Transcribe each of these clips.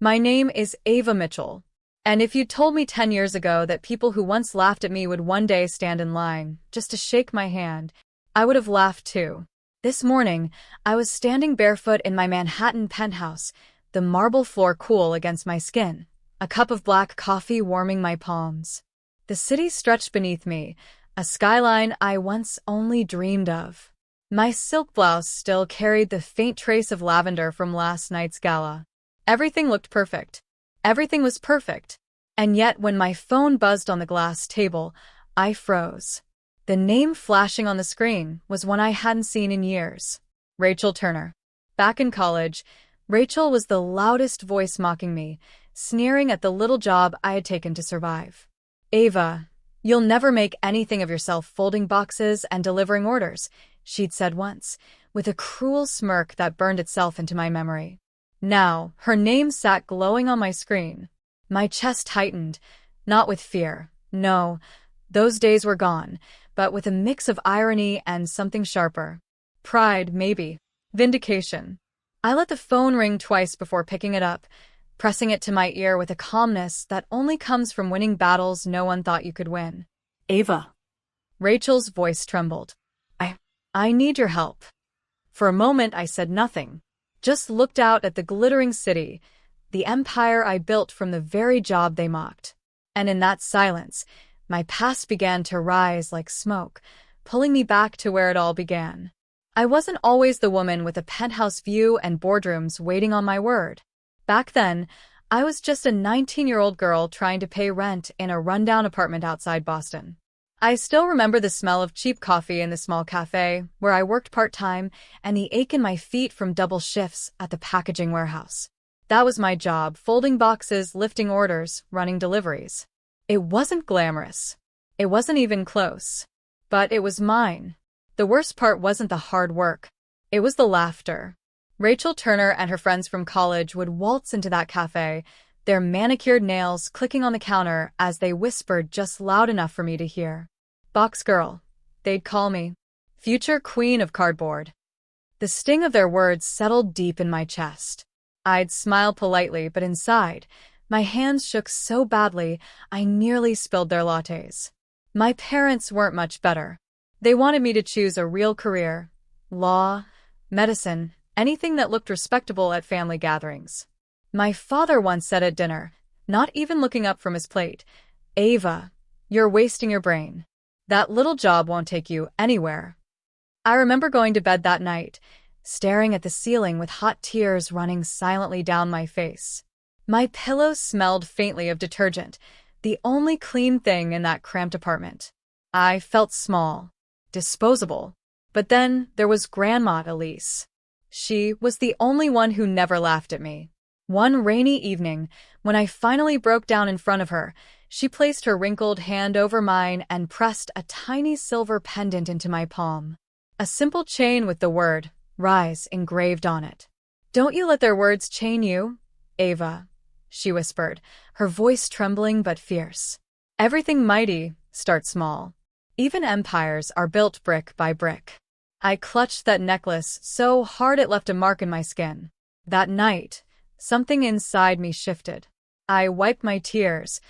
My name is Ava Mitchell. And if you'd told me 10 years ago that people who once laughed at me would one day stand in line just to shake my hand, I would have laughed too. This morning, I was standing barefoot in my Manhattan penthouse, the marble floor cool against my skin, a cup of black coffee warming my palms. The city stretched beneath me, a skyline I once only dreamed of. My silk blouse still carried the faint trace of lavender from last night's gala. Everything looked perfect. Everything was perfect. And yet, when my phone buzzed on the glass table, I froze. The name flashing on the screen was one I hadn't seen in years. Rachel Turner. Back in college, Rachel was the loudest voice mocking me, sneering at the little job I had taken to survive. Ava, you'll never make anything of yourself folding boxes and delivering orders, she'd said once, with a cruel smirk that burned itself into my memory. Now, her name sat glowing on my screen. My chest tightened, not with fear. No, those days were gone, but with a mix of irony and something sharper. Pride, maybe. Vindication. I let the phone ring twice before picking it up, pressing it to my ear with a calmness that only comes from winning battles no one thought you could win. Ava. Rachel's voice trembled. I need your help. For a moment, I said nothing. Just looked out at the glittering city, the empire I built from the very job they mocked. And in that silence, my past began to rise like smoke, pulling me back to where it all began. I wasn't always the woman with a penthouse view and boardrooms waiting on my word. Back then, I was just a 19-year-old girl trying to pay rent in a rundown apartment outside Boston. I still remember the smell of cheap coffee in the small cafe where I worked part-time and the ache in my feet from double shifts at the packaging warehouse. That was my job, folding boxes, lifting orders, running deliveries. It wasn't glamorous. It wasn't even close. But it was mine. The worst part wasn't the hard work. It was the laughter. Rachel Turner and her friends from college would waltz into that cafe, their manicured nails clicking on the counter as they whispered just loud enough for me to hear. Box girl, they'd call me. Future queen of cardboard. The sting of their words settled deep in my chest. I'd smile politely, but inside, my hands shook so badly I nearly spilled their lattes. My parents weren't much better. They wanted me to choose a real career. Law, medicine, anything that looked respectable at family gatherings. My father once said at dinner, not even looking up from his plate, Ava, you're wasting your brain. That little job won't take you anywhere. I remember going to bed that night, staring at the ceiling with hot tears running silently down my face. My pillow smelled faintly of detergent, the only clean thing in that cramped apartment. I felt small, disposable. But then there was Grandma Elise. She was the only one who never laughed at me. One rainy evening, when I finally broke down in front of her, she placed her wrinkled hand over mine and pressed a tiny silver pendant into my palm. A simple chain with the word, Rise, engraved on it. Don't you let their words chain you, Ava, she whispered, her voice trembling but fierce. Everything mighty starts small. Even empires are built brick by brick. I clutched that necklace so hard it left a mark in my skin. That night, something inside me shifted. I wiped my tears,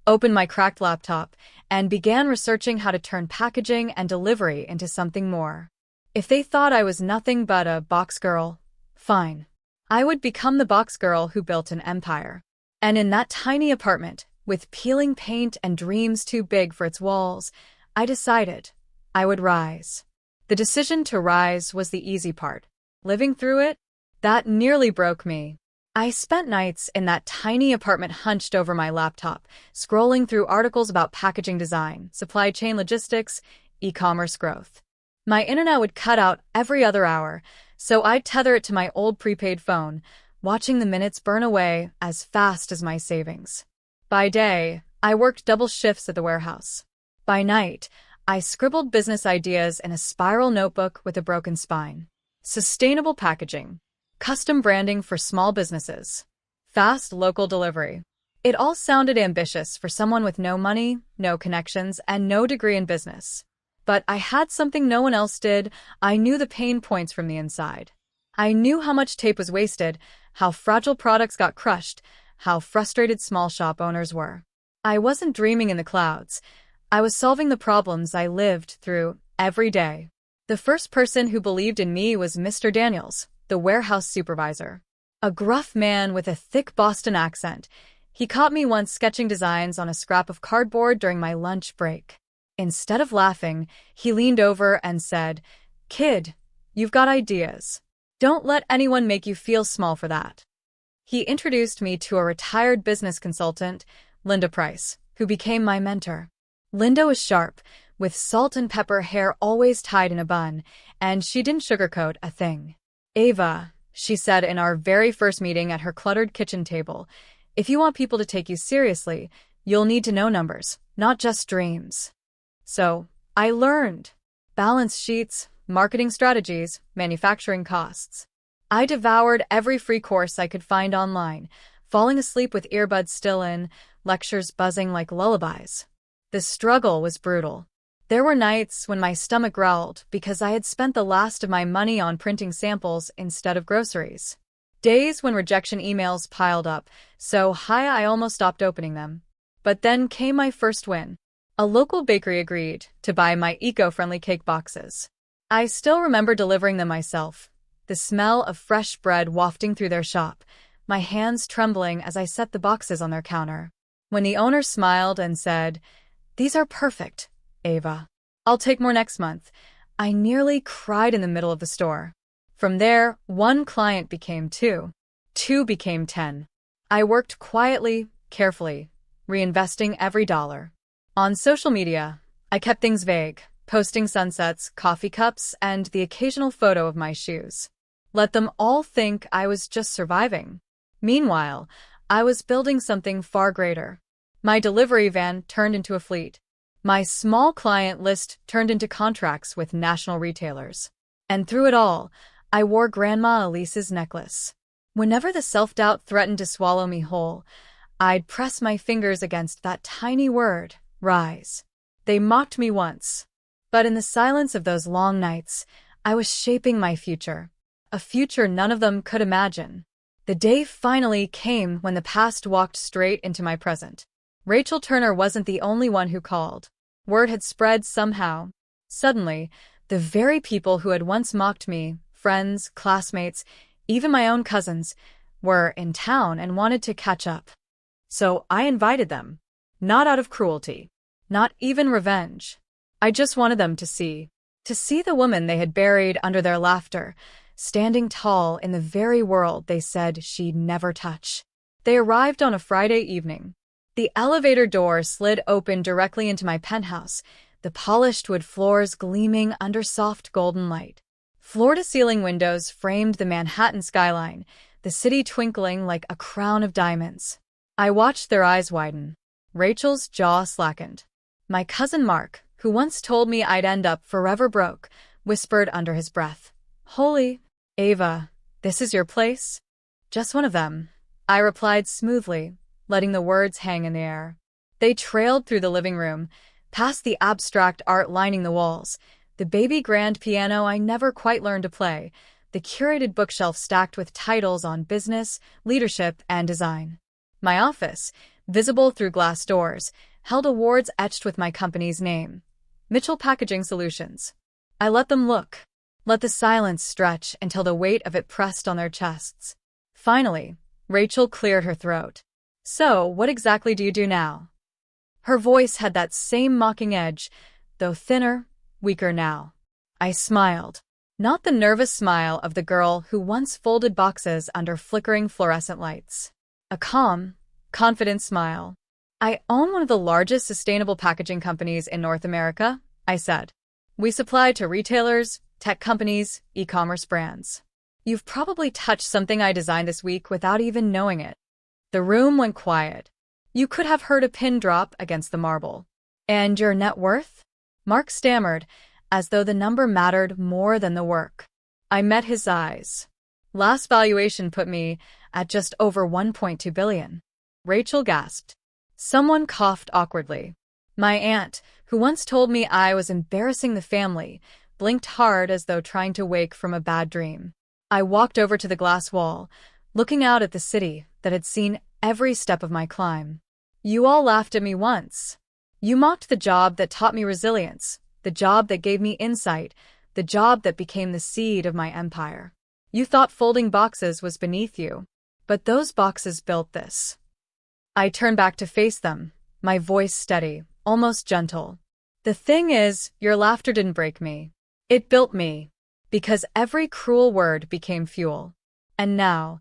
opened my cracked laptop, and began researching how to turn packaging and delivery into something more. If they thought I was nothing but a box girl, fine. I would become the box girl who built an empire. And in that tiny apartment, with peeling paint and dreams too big for its walls, I decided I would rise. The decision to rise was the easy part. Living through it, that nearly broke me. I spent nights in that tiny apartment hunched over my laptop, scrolling through articles about packaging design, supply chain logistics, e-commerce growth. My internet would cut out every other hour, so I'd tether it to my old prepaid phone, watching the minutes burn away as fast as my savings. By day, I worked double shifts at the warehouse. By night, I scribbled business ideas in a spiral notebook with a broken spine. Sustainable packaging. Custom branding for small businesses. Fast local delivery. It all sounded ambitious for someone with no money, no connections, and no degree in business. But I had something no one else did. I knew the pain points from the inside. I knew how much tape was wasted, how fragile products got crushed, how frustrated small shop owners were. I wasn't dreaming in the clouds. I was solving the problems I lived through every day. The first person who believed in me was Mr. Daniels, the warehouse supervisor. A gruff man with a thick Boston accent. He caught me once sketching designs on a scrap of cardboard during my lunch break. Instead of laughing, he leaned over and said, "Kid, you've got ideas. Don't let anyone make you feel small for that." He introduced me to a retired business consultant, Linda Price, who became my mentor. Linda was sharp, with salt and pepper hair always tied in a bun, and she didn't sugarcoat a thing. "Ava," she said in our very first meeting at her cluttered kitchen table, "if you want people to take you seriously, you'll need to know numbers, not just dreams." So, I learned balance sheets, marketing strategies, manufacturing costs. I devoured every free course I could find online, falling asleep with earbuds still in, lectures buzzing like lullabies. The struggle was brutal. There were nights when my stomach growled because I had spent the last of my money on printing samples instead of groceries. Days when rejection emails piled up, so high I almost stopped opening them. But then came my first win. A local bakery agreed to buy my eco-friendly cake boxes. I still remember delivering them myself, the smell of fresh bread wafting through their shop, my hands trembling as I set the boxes on their counter. When the owner smiled and said, "These are perfect, Ava. I'll take more next month," I nearly cried in the middle of the store. From there, one client became two. Two became 10. I worked quietly, carefully, reinvesting every dollar. On social media, I kept things vague, posting sunsets, coffee cups, and the occasional photo of my shoes. Let them all think I was just surviving. Meanwhile, I was building something far greater. My delivery van turned into a fleet. My small client list turned into contracts with national retailers. And through it all, I wore Grandma Elise's necklace. Whenever the self-doubt threatened to swallow me whole, I'd press my fingers against that tiny word, rise. They mocked me once. But in the silence of those long nights, I was shaping my future. A future none of them could imagine. The day finally came when the past walked straight into my present. Rachel Turner wasn't the only one who called. Word had spread somehow. Suddenly, the very people who had once mocked me, friends, classmates, even my own cousins, were in town and wanted to catch up. So I invited them. Not out of cruelty. Not even revenge. I just wanted them to see the woman they had buried under their laughter, standing tall in the very world they said she'd never touch. They arrived on a Friday evening. The elevator door slid open directly into my penthouse, the polished wood floors gleaming under soft golden light. Floor-to-ceiling windows framed the Manhattan skyline, the city twinkling like a crown of diamonds. I watched their eyes widen. Rachel's jaw slackened. My cousin Mark, who once told me I'd end up forever broke, whispered under his breath, "Holy, Ava, this is your place?" "Just one of them," I replied smoothly, letting the words hang in the air. They trailed through the living room, past the abstract art lining the walls, the baby grand piano I never quite learned to play, the curated bookshelf stacked with titles on business, leadership, and design. My office, visible through glass doors, held awards etched with my company's name, Mitchell Packaging Solutions. I let them look, let the silence stretch until the weight of it pressed on their chests. Finally, Rachel cleared her throat. "So, what exactly do you do now?" Her voice had that same mocking edge, though thinner, weaker now. I smiled. Not the nervous smile of the girl who once folded boxes under flickering fluorescent lights. A calm, confident smile. "I own one of the largest sustainable packaging companies in North America," I said. "We supply to retailers, tech companies, e-commerce brands. You've probably touched something I designed this week without even knowing it." The room went quiet. You could have heard a pin drop against the marble. "And your net worth?" Mark stammered, as though the number mattered more than the work. I met his eyes. "Last valuation put me at just over $1.2 billion. Rachel gasped. Someone coughed awkwardly. My aunt, who once told me I was embarrassing the family, blinked hard as though trying to wake from a bad dream. I walked over to the glass wall, looking out at the city that had seen every step of my climb. You all laughed at me once. You mocked the job that taught me resilience, the job that gave me insight, the job that became the seed of my empire. You thought folding boxes was beneath you. But those boxes built this. I turned back to face them, my voice steady, almost gentle. The thing is, your laughter didn't break me. It built me. Because every cruel word became fuel. And now,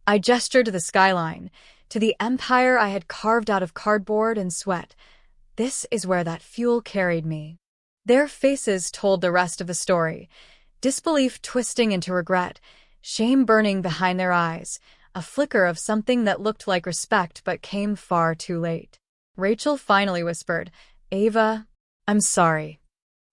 I gestured to the skyline, to the empire I had carved out of cardboard and sweat. This is where that fuel carried me. Their faces told the rest of the story, disbelief twisting into regret, shame burning behind their eyes, a flicker of something that looked like respect but came far too late. Rachel finally whispered, "Ava, I'm sorry."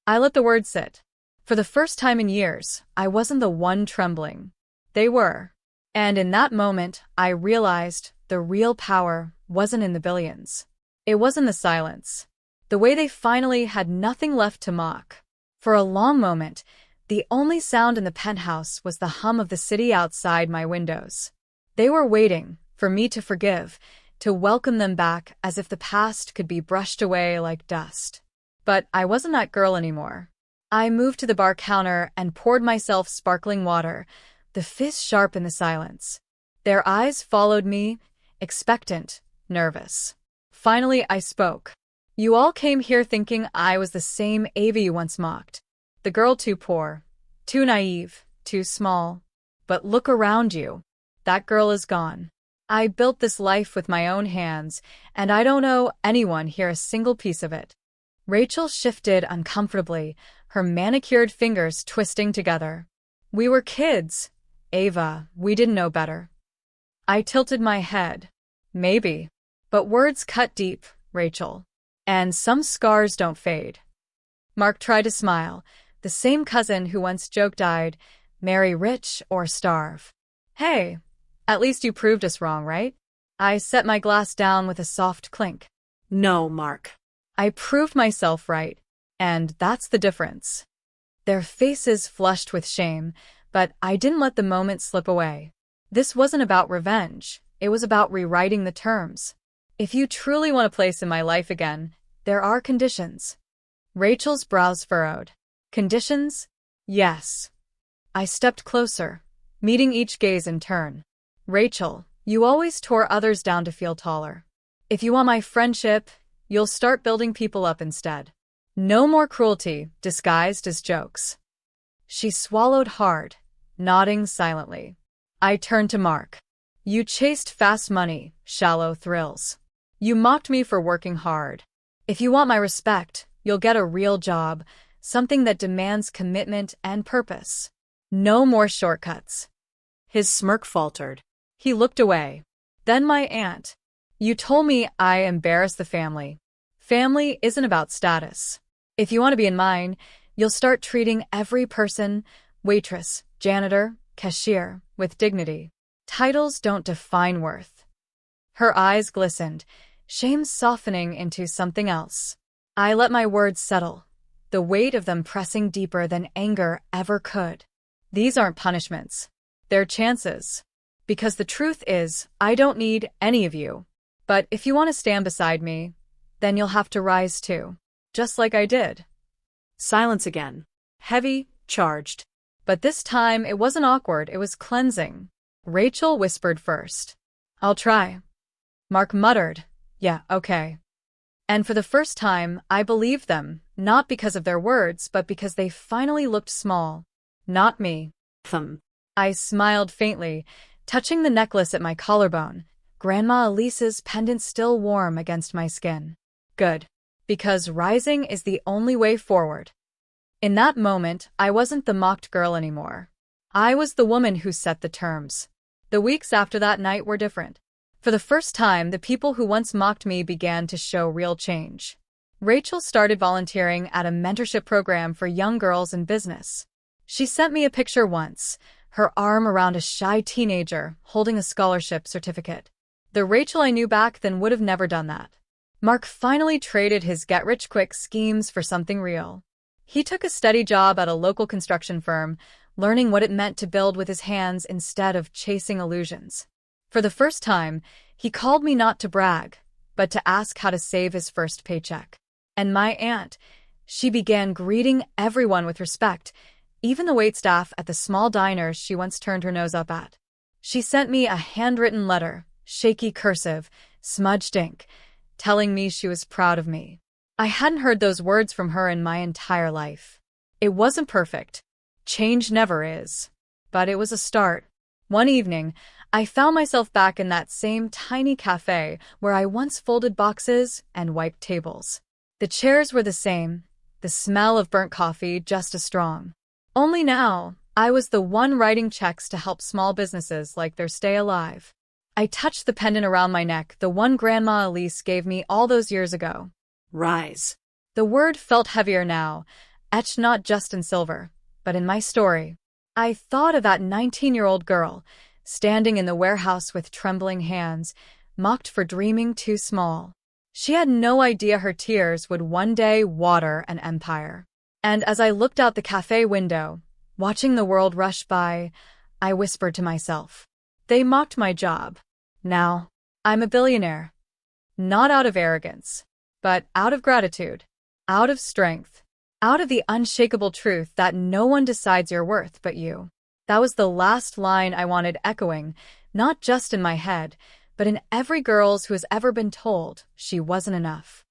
I let the words sit. For the first time in years, I wasn't the one trembling. They were. And in that moment, I realized the real power wasn't in the billions. It was in the silence. The way they finally had nothing left to mock. For a long moment, the only sound in the penthouse was the hum of the city outside my windows. They were waiting for me to forgive, to welcome them back as if the past could be brushed away like dust. But I wasn't that girl anymore. I moved to the bar counter and poured myself sparkling water, the fizz sharp in the silence. Their eyes followed me, expectant, nervous. Finally, I spoke. "You all came here thinking I was the same Ava you once mocked. The girl too poor, too naive, too small. But look around you. That girl is gone. I built this life with my own hands, and I don't owe anyone here a single piece of it." Rachel shifted uncomfortably, her manicured fingers twisting together. "We were kids, Ava. We didn't know better." I tilted my head. "Maybe. But words cut deep, Rachel. And some scars don't fade." Mark tried to smile, the same cousin who once joked I'd marry rich or starve. "Hey, at least you proved us wrong, right?" I set my glass down with a soft clink. "No, Mark. I proved myself right, and that's the difference." Their faces flushed with shame, but I didn't let the moment slip away. This wasn't about revenge. It was about rewriting the terms. If you truly want a place in my life again, there are conditions. Rachel's brows furrowed. Conditions? Yes. I stepped closer, meeting each gaze in turn. "Rachel, you always tore others down to feel taller. If you want my friendship, you'll start building people up instead. No more cruelty disguised as jokes." She swallowed hard, nodding silently. I turned to Mark. "You chased fast money, shallow thrills. You mocked me for working hard. If you want my respect, you'll get a real job, something that demands commitment and purpose. No more shortcuts." His smirk faltered. He looked away. "Then my aunt. You told me I embarrassed the family. Family isn't about status. If you want to be in mine, you'll start treating every person, waitress, janitor, cashier, with dignity. Titles don't define worth." Her eyes glistened, shame softening into something else. I let my words settle, the weight of them pressing deeper than anger ever could. These aren't punishments. They're chances. Because the truth is, I don't need any of you. But if you want to stand beside me, then you'll have to rise too. Just like I did. Silence again. Heavy, charged. But this time it wasn't awkward, it was cleansing. Rachel whispered first. "I'll try." Mark muttered, "Yeah, okay." And for the first time, I believed them, not because of their words, but because they finally looked small. Not me. I smiled faintly, touching the necklace at my collarbone, Grandma Elise's pendant still warm against my skin. Good. Because rising is the only way forward. In that moment, I wasn't the mocked girl anymore. I was the woman who set the terms. The weeks after that night were different. For the first time, the people who once mocked me began to show real change. Rachel started volunteering at a mentorship program for young girls in business. She sent me a picture once, her arm around a shy teenager holding a scholarship certificate. The Rachel I knew back then would have never done that. Mark finally traded his get-rich-quick schemes for something real. He took a steady job at a local construction firm, learning what it meant to build with his hands instead of chasing illusions. For the first time, He called me not to brag, but to ask how to save his first paycheck. And my aunt, she began greeting everyone with respect, even the waitstaff at the small diners she once turned her nose up at. She sent me a handwritten letter, shaky cursive, smudged ink, telling me she was proud of me. I hadn't heard those words from her in my entire life. It wasn't perfect. Change never is. But it was a start. One evening, I found myself back in that same tiny cafe where I once folded boxes and wiped tables. The chairs were the same, the smell of burnt coffee just as strong. Only now, I was the one writing checks to help small businesses like theirs stay alive. I touched the pendant around my neck, the one Grandma Elise gave me all those years ago. Rise. The word felt heavier now, etched not just in silver, but in my story. I thought of that 19-year-old girl, standing in the warehouse with trembling hands, mocked for dreaming too small. She had no idea her tears would one day water an empire. And as I looked out the cafe window, watching the world rush by, I whispered to myself, they mocked my job. Now, I'm a billionaire. Not out of arrogance, but out of gratitude, out of strength, out of the unshakable truth that no one decides your worth but you. That was the last line I wanted echoing, not just in my head, but in every girl's who has ever been told she wasn't enough.